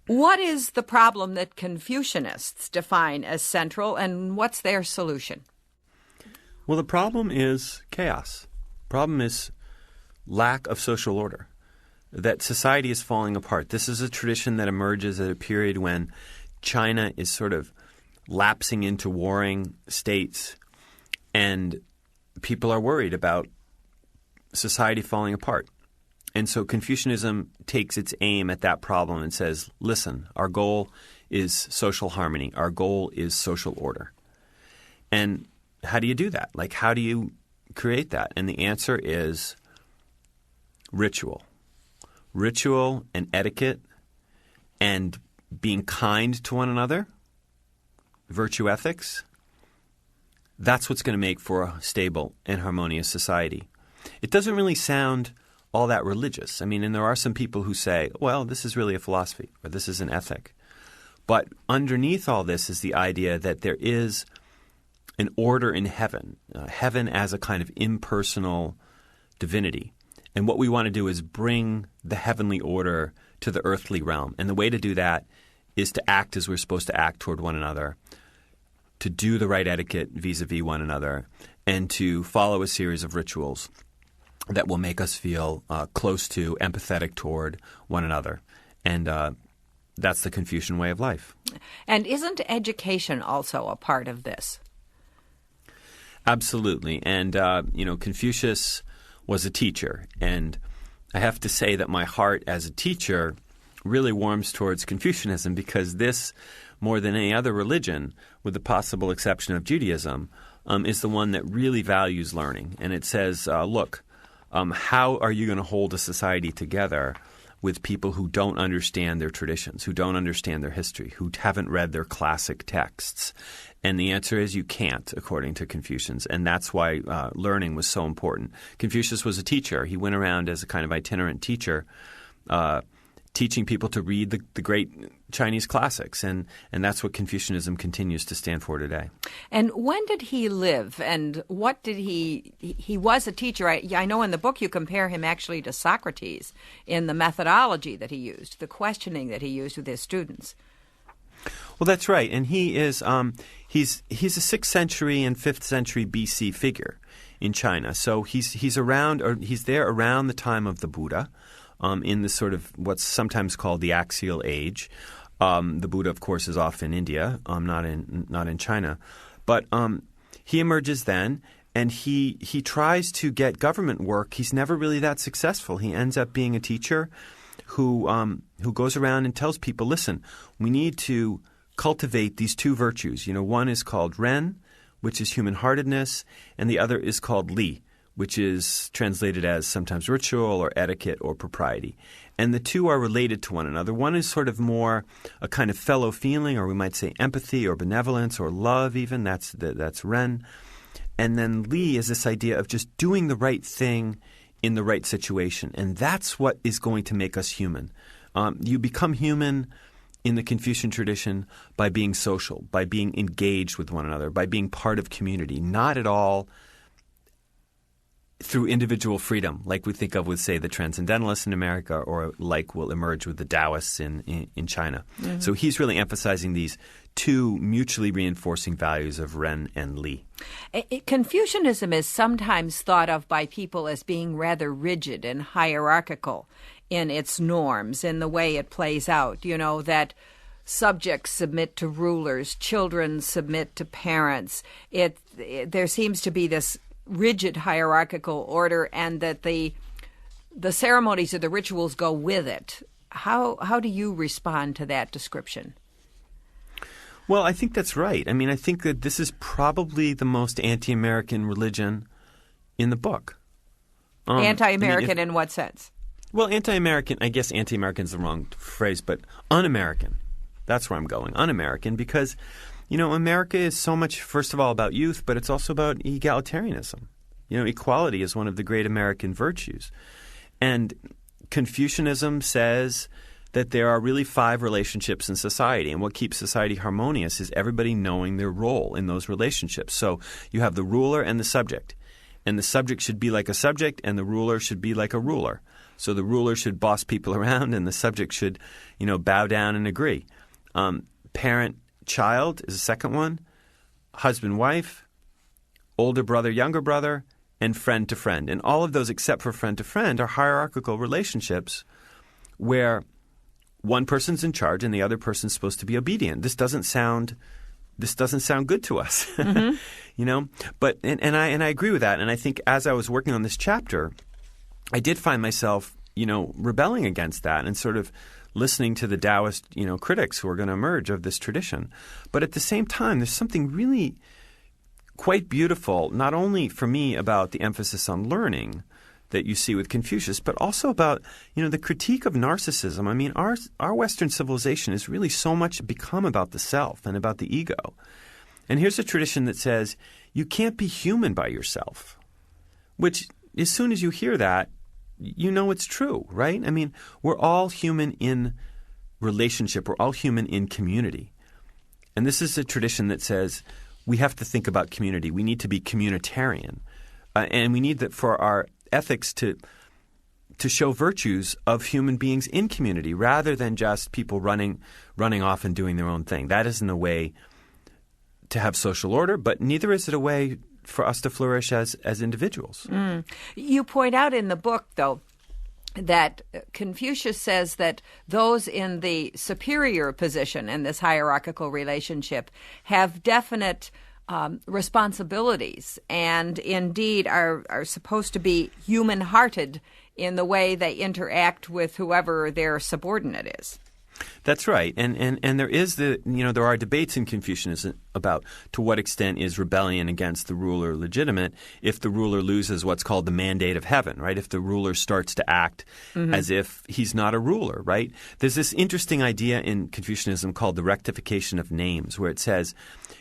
What is the problem that Confucianists define as central, and what's their solution? Well, the problem is chaos. Problem is lack of social order, that society is falling apart. This is a tradition that emerges at a period when China is sort of lapsing into warring states, and people are worried about society falling apart. And so Confucianism takes its aim at that problem and says, listen, our goal is social harmony. Our goal is social order. And how do you do that? Like, how do you create that? And the answer is ritual. Ritual and etiquette and being kind to one another, virtue ethics. That's what's going to make for a stable and harmonious society. It doesn't really sound all that religious. I mean, and there are some people who say, well, this is really a philosophy or this is an ethic. But underneath all this is the idea that there is an order in heaven, heaven as a kind of impersonal divinity. And what we want to do is bring the heavenly order to the earthly realm. And the way to do that is to act as we're supposed to act toward one another, to do the right etiquette vis-a-vis one another, and to follow a series of rituals that will make us feel close to, empathetic toward one another. And that's the Confucian way of life. And isn't education also a part of this? Absolutely. And, Confucius was a teacher. And I have to say that my heart as a teacher really warms towards Confucianism because this, more than any other religion, with the possible exception of Judaism, is the one that really values learning. And it says, look, how are you going to hold a society together with people who don't understand their traditions, who don't understand their history, who haven't read their classic texts? And the answer is you can't, according to Confucians. And that's why learning was so important. Confucius was a teacher. He went around as a kind of itinerant teacher, teaching people to read the great Chinese classics. And that's what Confucianism continues to stand for today. And when did he live? And what did he was a teacher. I know in the book you compare him actually to Socrates in the methodology that he used, the questioning that he used with his students. Well, that's right. And he is he's a 6th century and 5th century BC figure in China. So he's around, or he's there around the time of the Buddha. In the sort of what's sometimes called the axial age. The Buddha, of course, is off in India, not in China. But he emerges then, and he tries to get government work. He's never really that successful. He ends up being a teacher who goes around and tells people, listen, we need to cultivate these two virtues. One is called ren, which is human-heartedness, and the other is called li, which is translated as sometimes ritual or etiquette or propriety. And the two are related to one another. One is sort of more a kind of fellow feeling, or we might say empathy or benevolence or love even. That's ren. And then li is this idea of just doing the right thing in the right situation. And that's what is going to make us human. You become human in the Confucian tradition by being social, by being engaged with one another, by being part of community, not at all through individual freedom, like we think of with, say, the Transcendentalists in America, or like will emerge with the Taoists in China. Mm-hmm. So he's really emphasizing these two mutually reinforcing values of ren and li. Confucianism is sometimes thought of by people as being rather rigid and hierarchical in its norms, in the way it plays out. That subjects submit to rulers, children submit to parents. There seems to be this rigid hierarchical order, and that the ceremonies or the rituals go with it. How do you respond to that description? Well, I think that's right. I mean, I think that this is probably the most anti-American religion in the book. Anti-American in what sense? Well, anti-American, I guess anti-American is the wrong phrase, but un-American. That's where I'm going. Un-American, because America is so much, first of all, about youth, but it's also about egalitarianism. Equality is one of the great American virtues. And Confucianism says that there are really 5 relationships in society. And what keeps society harmonious is everybody knowing their role in those relationships. So you have the ruler and the subject. And the subject should be like a subject, and the ruler should be like a ruler. So the ruler should boss people around and the subject should, bow down and agree. Parent-child is the second one. Husband-wife, older brother, younger brother, and friend to friend. And all of those except for friend to friend are hierarchical relationships where one person's in charge and the other person's supposed to be obedient. This doesn't sound good to us, But and I agree with that. And I think as I was working on this chapter, I did find myself, rebelling against that and sort of listening to the Taoist, critics who are going to emerge of this tradition. But at the same time, there's something really quite beautiful, not only for me about the emphasis on learning that you see with Confucius, but also about, the critique of narcissism. I mean, our Western civilization has really so much become about the self and about the ego. And here's a tradition that says you can't be human by yourself, which as soon as you hear that, it's true, right? I mean, we're all human in relationship. We're all human in community. And this is a tradition that says we have to think about community. We need to be communitarian. And we need that for our ethics to show virtues of human beings in community rather than just people running off and doing their own thing. That isn't a way to have social order, but neither is it a way for us to flourish as individuals. You point out in the book, though, that Confucius says that those in the superior position in this hierarchical relationship have definite responsibilities and indeed are supposed to be human-hearted in the way they interact with whoever their subordinate is. That's right. And there is there are debates in Confucianism about to what extent is rebellion against the ruler legitimate if the ruler loses what's called the mandate of heaven, right? If the ruler starts to act as if he's not a ruler, right? There's this interesting idea in Confucianism called the rectification of names, where it says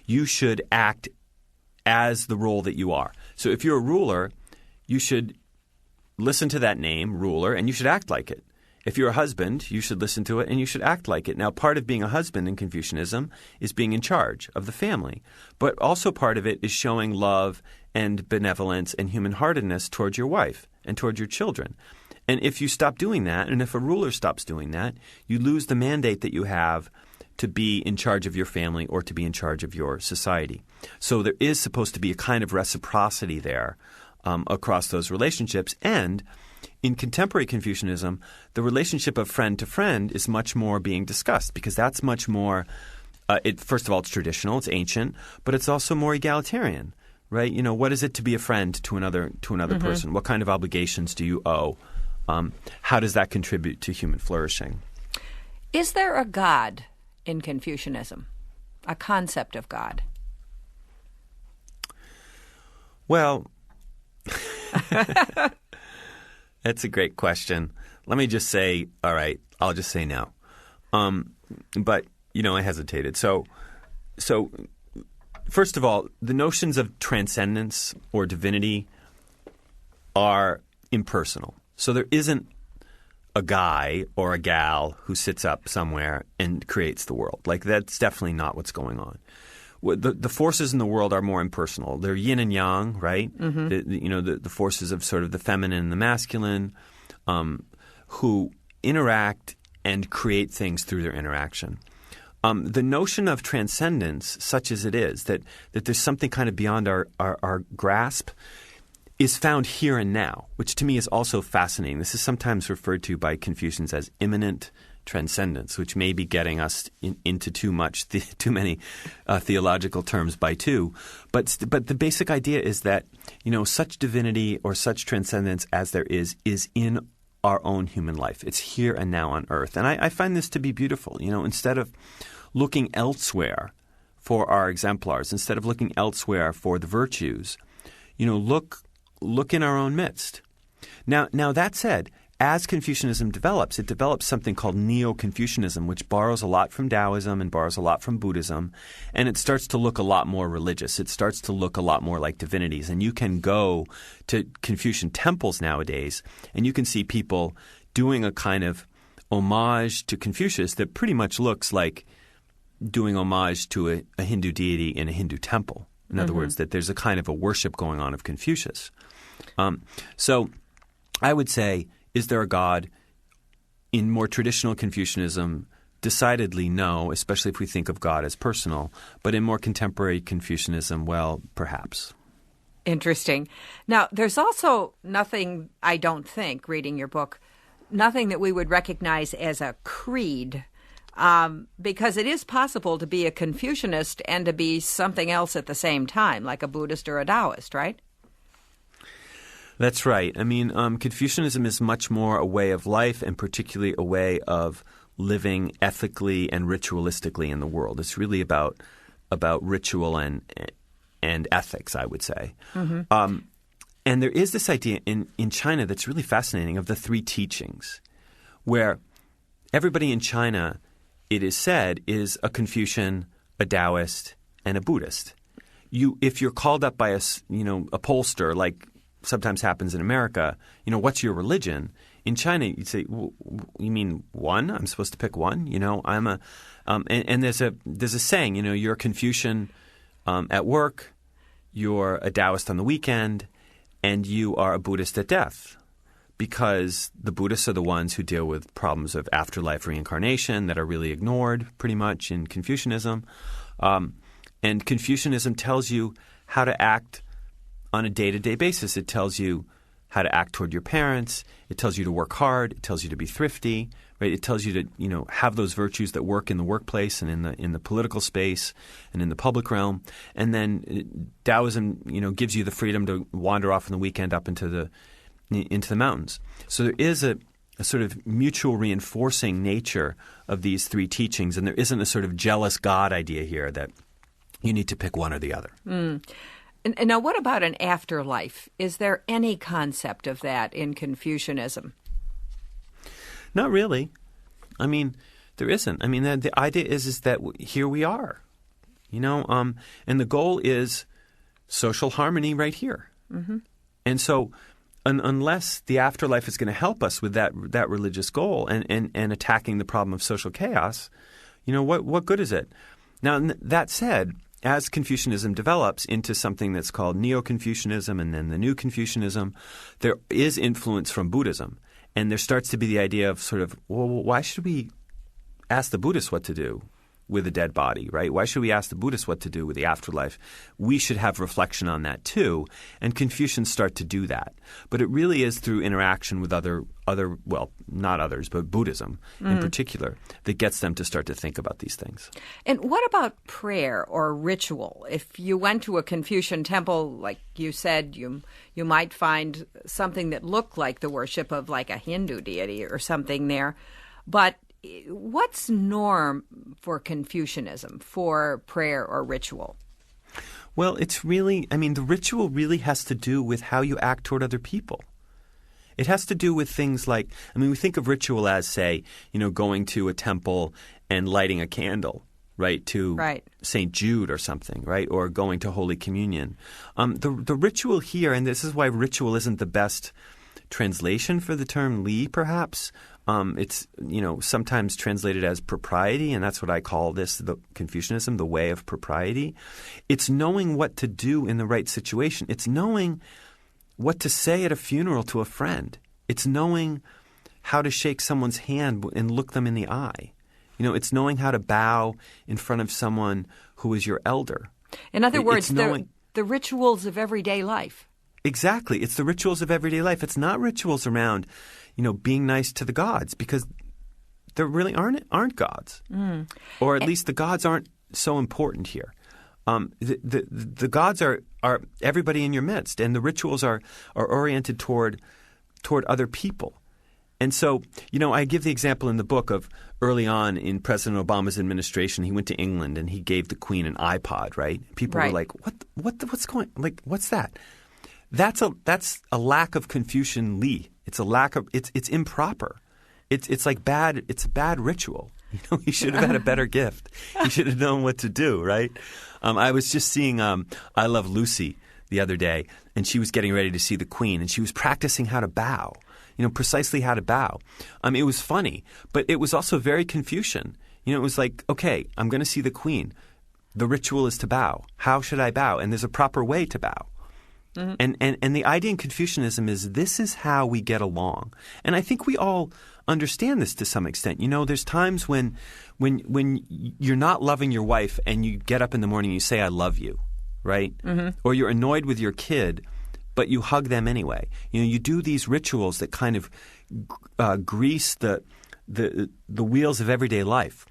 you should act as the role that you are. So if you're a ruler, you should listen to that name, ruler, and you should act like it. If you're a husband, you should listen to it and you should act like it. Now, part of being a husband in Confucianism is being in charge of the family. But also part of it is showing love and benevolence and human-heartedness towards your wife and towards your children. And if you stop doing that, and if a ruler stops doing that, you lose the mandate that you have to be in charge of your family or to be in charge of your society. So there is supposed to be a kind of reciprocity there across those relationships. And in contemporary Confucianism, the relationship of friend to friend is much more being discussed because that's much more first of all, it's traditional, it's ancient, but it's also more egalitarian, right? What is it to be a friend to another person? What kind of obligations do you owe? How does that contribute to human flourishing? Is there a God in Confucianism, a concept of God? Well, that's a great question. Let me just say, all right, I'll just say no. But, I hesitated. So first of all, the notions of transcendence or divinity are impersonal. So there isn't a guy or a gal who sits up somewhere and creates the world. Like, that's definitely not what's going on. The forces in the world are more impersonal. They're yin and yang, right? The forces of sort of the feminine and the masculine who interact and create things through their interaction. The notion of transcendence, such as it is, that there's something kind of beyond our grasp, is found here and now, which to me is also fascinating. This is sometimes referred to by Confucians as immanent transcendence, which may be getting us into too many theological terms by two. But the basic idea is that, such divinity or such transcendence as there is in our own human life. It's here and now on earth. And I find this to be beautiful. Instead of looking elsewhere for our exemplars, instead of looking elsewhere for the virtues, look in our own midst. Now that said, as Confucianism develops, it develops something called NeoConfucianism, which borrows a lot from Taoism and borrows a lot from Buddhism, and it starts to look a lot more religious. It starts to look a lot more like divinities. And you can go to Confucian temples nowadays, and you can see people doing a kind of homage to Confucius that pretty much looks like doing homage to a Hindu deity in a Hindu temple. In other words, that there's a kind of a worship going on of Confucius. So I would say is there a God? In more traditional Confucianism, decidedly no, especially if we think of God as personal. But in more contemporary Confucianism, well, perhaps. Interesting. Now, there's also nothing, I don't think, reading your book, nothing that we would recognize as a creed, because it is possible to be a Confucianist and to be something else at the same time, like a Buddhist or a Taoist, right? That's right. I mean, Confucianism is much more a way of life, and particularly a way of living ethically and ritualistically in the world. It's really about ritual and ethics, I would say. Mm-hmm. And there is this idea in China that's really fascinating of the three teachings, where everybody in China, it is said, is a Confucian, a Taoist, and a Buddhist. If you're called up by a pollster, like sometimes happens in America, what's your religion? In China, you'd say, well, you mean one? I'm supposed to pick one? I'm a and there's a saying, you're a Confucian at work, you're a Taoist on the weekend, and you are a Buddhist at death. Because the Buddhists are the ones who deal with problems of afterlife reincarnation that are really ignored pretty much in Confucianism. And Confucianism tells you how to act on a day-to-day basis. It tells you how to act toward your parents. It tells you to work hard. It tells you to be thrifty. Right? It tells you to have those virtues that work in the workplace and in the political space and in the public realm. And then Taoism gives you the freedom to wander off on the weekend up into the mountains. So there is a sort of mutual reinforcing nature of these three teachings, and there isn't a sort of jealous God idea here that you need to pick one or the other. Mm. And now, what about an afterlife? Is there any concept of that in Confucianism? Not really. I mean, there isn't. I mean, the idea is that here we are, and the goal is social harmony right here. Mm-hmm. And so unless the afterlife is going to help us with that religious goal and attacking the problem of social chaos, what good is it? Now, that said, as Confucianism develops into something that's called NeoConfucianism and then the new Confucianism, there is influence from Buddhism. And there starts to be the idea of sort of, well, why should we ask the Buddhists what to do with a dead body, right? Why should we ask the Buddhists what to do with the afterlife? We should have reflection on that too. And Confucians start to do that. But it really is through interaction with other well, not others, but Buddhism in particular, that gets them to start to think about these things. And what about prayer or ritual? If you went to a Confucian temple, like you said, you might find something that looked like the worship of like a Hindu deity or something there. But what's norm for Confucianism for prayer or ritual? Well, the ritual really has to do with how you act toward other people. It has to do with things like, we think of ritual as, say, going to a temple and lighting a candle, right, to St. Jude or something, right, or going to Holy Communion. The ritual here, and this is why ritual isn't the best translation for the term li, perhaps. It's sometimes translated as propriety, and that's what I call this, the Confucianism, the way of propriety. It's knowing what to do in the right situation. It's knowing what to say at a funeral to a friend. It's knowing how to shake someone's hand and look them in the eye. It's knowing how to bow in front of someone who is your elder. In other words, the rituals of everyday life. Exactly. It's the rituals of everyday life. It's not rituals around, being nice to the gods, because there really aren't gods. Mm. Or at least the gods aren't so important here. The gods are everybody in your midst, and the rituals are oriented toward other people. And so, I give the example in the book of early on in President Obama's administration, he went to England and he gave the Queen an iPod, right? People were like, what's going, like, what's that? That's a lack of Confucian li. It's a lack of it's improper. It's like bad. It's a bad ritual. He should have had a better gift. He should have known what to do, right? I was just seeing I Love Lucy the other day, and she was getting ready to see the Queen, and she was practicing how to bow. Precisely how to bow. It was funny, but it was also very Confucian. It was like, okay, I'm going to see the Queen. The ritual is to bow. How should I bow? And there's a proper way to bow. And the idea in Confucianism is this is how we get along. And I think we all understand this to some extent. You know, there's times when you're not loving your wife and you get up in the morning and you say, I love you, right? Or you're annoyed with your kid, but you hug them anyway. You know, you do these rituals that kind of grease the wheels of everyday life.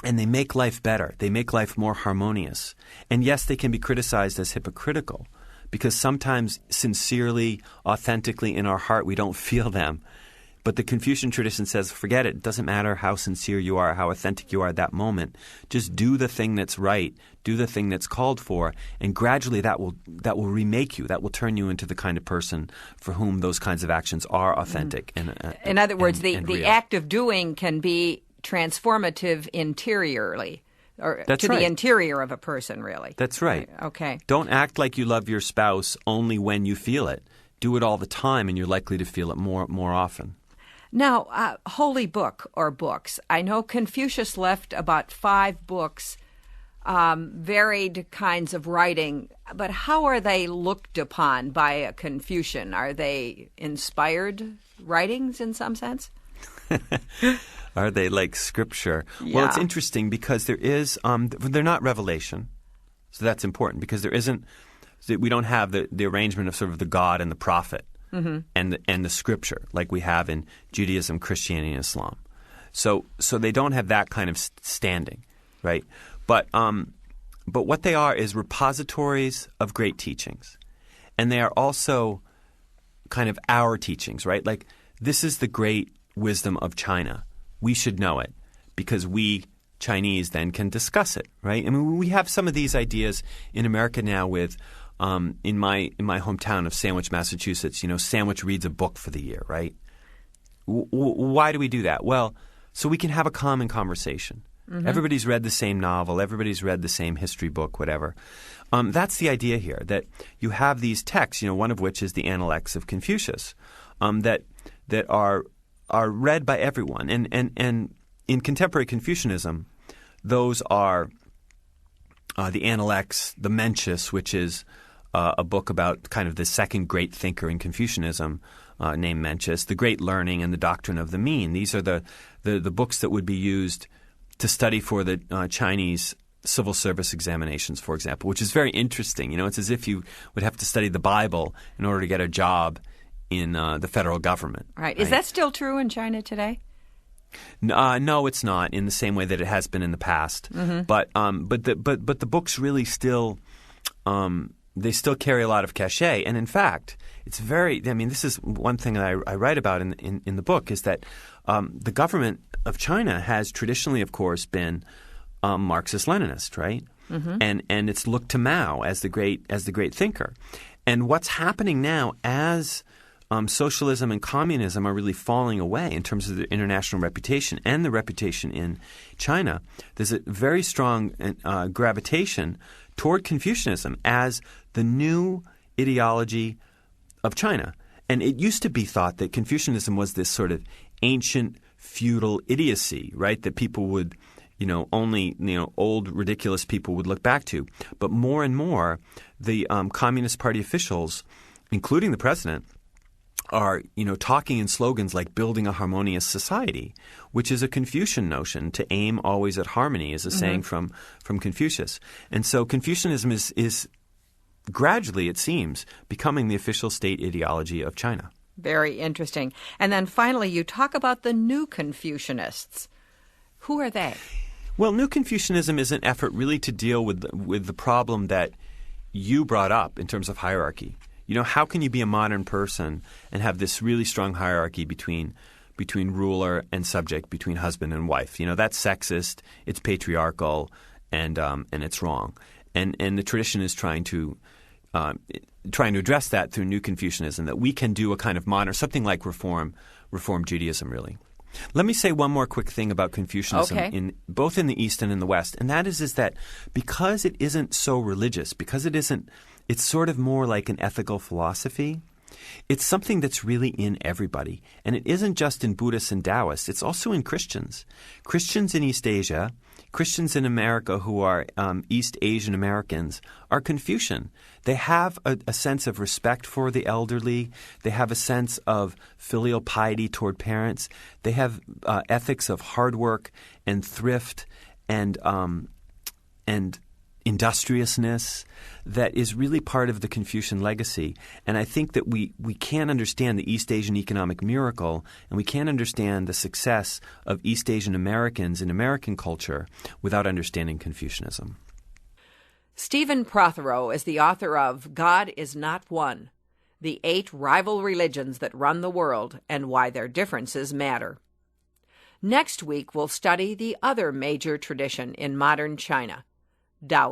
And they make life better. They make life more harmonious. And yes, they can be criticized as hypocritical because sometimes sincerely, authentically in our heart, we don't feel them. But the Confucian tradition says, forget it. It doesn't matter how sincere you are, how authentic you are at that moment. Just do the thing that's right. Do the thing that's called for. And gradually that will remake you. That will turn you into the kind of person for whom those kinds of actions are authentic. In other words, the act of doing can be transformative interiorly, or That's to right. the interior of a person, really. That's right. Okay. Don't act like you love your spouse only when you feel it. Do it all the time, and you're likely to feel it more often. Now, holy book or books. I know Confucius left about 5 books, varied kinds of writing, but how are they looked upon by a Confucian? Are they inspired writings in some sense? Are they like scripture? Yeah. Well, it's interesting because there is they're not revelation, so that's important because we don't have the arrangement of sort of the God and the prophet and the scripture like we have in Judaism, Christianity, and Islam. So they don't have that kind of standing, right? But what they are is repositories of great teachings, and they are also kind of our teachings, right? Like this is the great wisdom of China. We should know it because we Chinese then can discuss it, right? I mean, we have some of these ideas in America now with in my hometown of Sandwich, Massachusetts. You know, Sandwich reads a book for the year, right? Why do we do that? Well, so we can have a common conversation. Everybody's read the same novel. Everybody's read the same history book, whatever. That's the idea here, that you have these texts, you know, one of which is the Analects of Confucius, that are read by everyone. And in contemporary Confucianism, those are the Analects, the Mencius, which is a book about kind of the second great thinker in Confucianism named Mencius, the Great Learning, and the Doctrine of the Mean. These are the books that would be used to study for the Chinese civil service examinations, for example, which is very interesting. You know, it's as if you would have to study the Bible in order to get a job in the federal government. Right. Is that still true in China today? No, it's not in the same way that it has been in the past. But the books really still they still carry a lot of cachet. And in fact, it's very. I mean, this is one thing that I write about in the book is that the government of China has traditionally, of course, been Marxist-Leninist, right? And it's looked to Mao as the great thinker. And what's happening now as socialism and communism are really falling away in terms of the international reputation and the reputation in China, there's a very strong gravitation toward Confucianism as the new ideology of China. And it used to be thought that Confucianism was this sort of ancient feudal idiocy, right, that people would only old, ridiculous people would look back to. But more and more, the Communist Party officials, including the president, are talking in slogans like building a harmonious society, which is a Confucian notion. To aim always at harmony is a saying from Confucius. And so Confucianism is gradually, it seems, becoming the official state ideology of China. Very interesting. And then finally, you talk about the new Confucianists. Who are they? Well, New Confucianism is an effort really to deal with the problem that you brought up in terms of hierarchy. How can you be a modern person and have this really strong hierarchy between ruler and subject, between husband and wife? That's sexist, it's patriarchal, and it's wrong. And the tradition is trying to address that through New Confucianism, that we can do a kind of modern, something like Reform Judaism, really. Let me say one more quick thing about Confucianism, both in the East and in the West, and that is that because it isn't so religious, because it's sort of more like an ethical philosophy, it's something that's really in everybody. And it isn't just in Buddhists and Taoists, it's also in Christians. Christians in East Asia Christians in America who are East Asian Americans are Confucian. They have a sense of respect for the elderly. They have a sense of filial piety toward parents. They have ethics of hard work and thrift and industriousness that is really part of the Confucian legacy. And I think that we can't understand the East Asian economic miracle, and we can't understand the success of East Asian Americans in American culture without understanding Confucianism. Stephen Prothero is the author of God is Not One: The 8 Rival Religions That Run the World and Why Their Differences Matter. Next week, we'll study the other major tradition in modern China, Taoism.